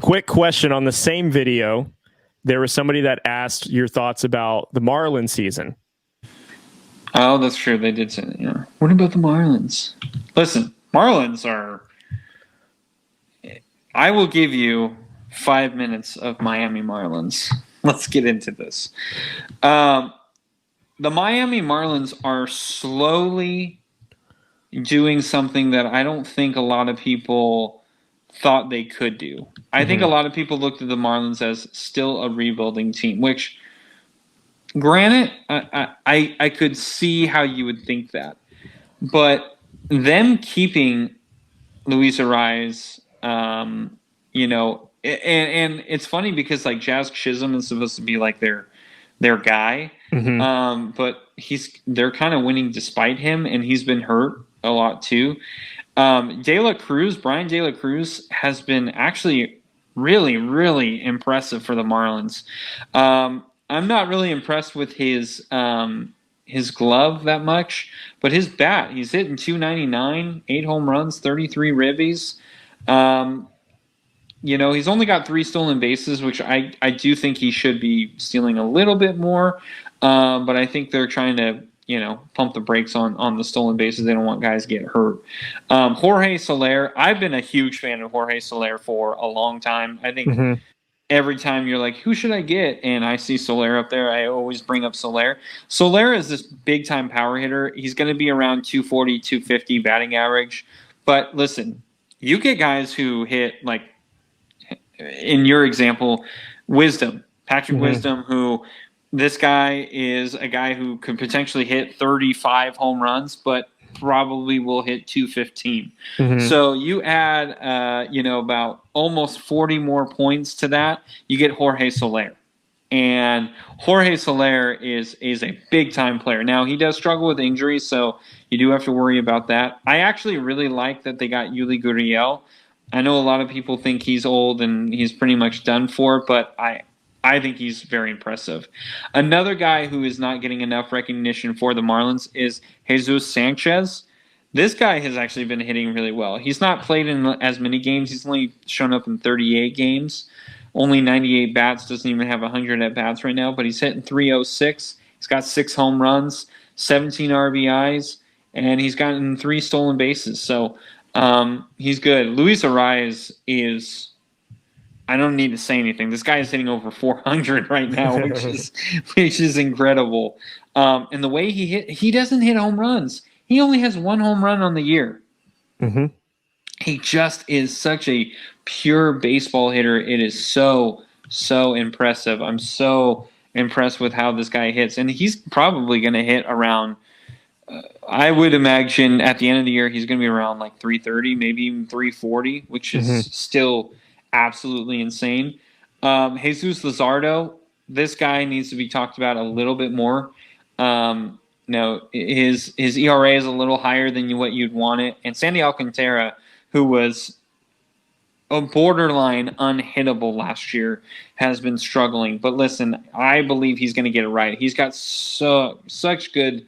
quick question on the same video. There was somebody that asked your thoughts about the Marlins season. Oh, that's true. They did say that, yeah. What about the Marlins? Listen, Marlins are... I will give you 5 minutes of Miami Marlins. Let's get into this. The Miami Marlins are slowly doing something that I don't think a lot of people thought they could do. I think a lot of people looked at the Marlins as still a rebuilding team, which, granted, I could see how you would think that. But them keeping Luis Ariz, you know, and it's funny because like Jazz Chisholm is supposed to be like their guy, but they're kind of winning despite him, and he's been hurt a lot too. Brian De La Cruz has been actually really, really impressive for the Marlins. I'm not really impressed with his glove that much, but his bat, he's hitting .299, 8 home runs, 33 ribbies. You know, he's only got 3 stolen bases, which I do think he should be stealing a little bit more. But I think they're trying to, you know, pump the brakes on the stolen bases. They don't want guys to get hurt. Jorge Soler, I've been a huge fan of Jorge Soler for a long time. I think every time you're like, who should I get? And I see Soler up there, I always bring up Soler. Soler is this big-time power hitter. He's going to be around 240, 250 batting average. But listen, you get guys who hit, like, in your example, Patrick Wisdom, who this guy is a guy who could potentially hit 35 home runs, but probably will hit 215. So you add, you know, about almost 40 more points to that, you get Jorge Soler. And Jorge Soler is a big-time player. Now, he does struggle with injuries, so you do have to worry about that. I actually really like that they got Yuli Gurriel. I know a lot of people think he's old and he's pretty much done for, but I think he's very impressive. Another guy who is not getting enough recognition for the Marlins is Jesus Sanchez. This guy has actually been hitting really well. He's not played in as many games. He's only shown up in 38 games. Only 98 bats, doesn't even have 100 at-bats right now, but he's hitting .306. He's got 6 home runs, 17 RBIs, and he's gotten 3 stolen bases. So he's good. Luis Ariz is, I don't need to say anything. This guy is hitting over 400 right now, which is incredible. And the way he doesn't hit home runs. He only has 1 home run on the year. He just is such a pure baseball hitter. It is so, so impressive. I'm so impressed with how this guy hits. And he's probably going to hit around, I would imagine at the end of the year, he's going to be around like 330, maybe even 340, which is still absolutely insane. Jesus Luzardo, this guy needs to be talked about a little bit more. No, his ERA is a little higher than what you'd want it. And Sandy Alcantara, who was a borderline unhittable last year, has been struggling. But listen, I believe he's going to get it right. He's got such good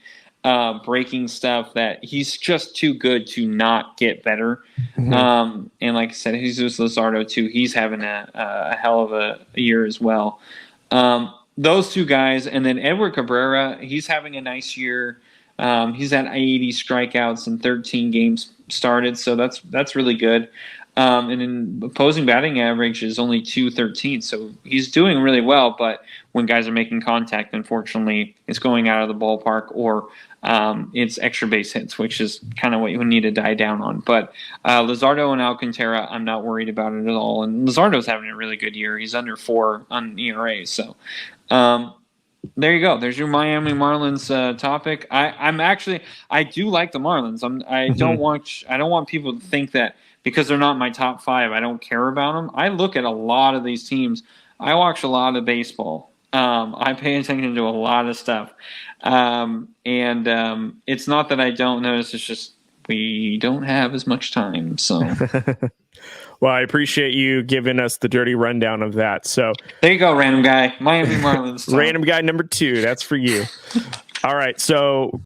breaking stuff that he's just too good to not get better. And like I said, Jesus Luzardo too, he's having a hell of a year as well. Those 2 guys, and then Edward Cabrera, he's having a nice year. He's at 80 strikeouts in 13 games started, so that's really good. And then opposing batting average is only .213, so he's doing really well. But when guys are making contact, unfortunately, it's going out of the ballpark, or it's extra base hits, which is kind of what you need to die down on. But Luzardo and Alcantara, I'm not worried about it at all. And Luzardo's having a really good year. He's under 4 on ERA, so. There you go. There's your Miami Marlins topic. I do like the Marlins. I don't want people to think that because they're not my top 5, I don't care about them. I look at a lot of these teams. I watch a lot of baseball. I pay attention to a lot of stuff. And it's not that I don't notice. It's just we don't have as much time. So. Well, I appreciate you giving us the dirty rundown of that. So there you go, random guy. Miami Marlins. Random guy number 2. That's for you. All right. So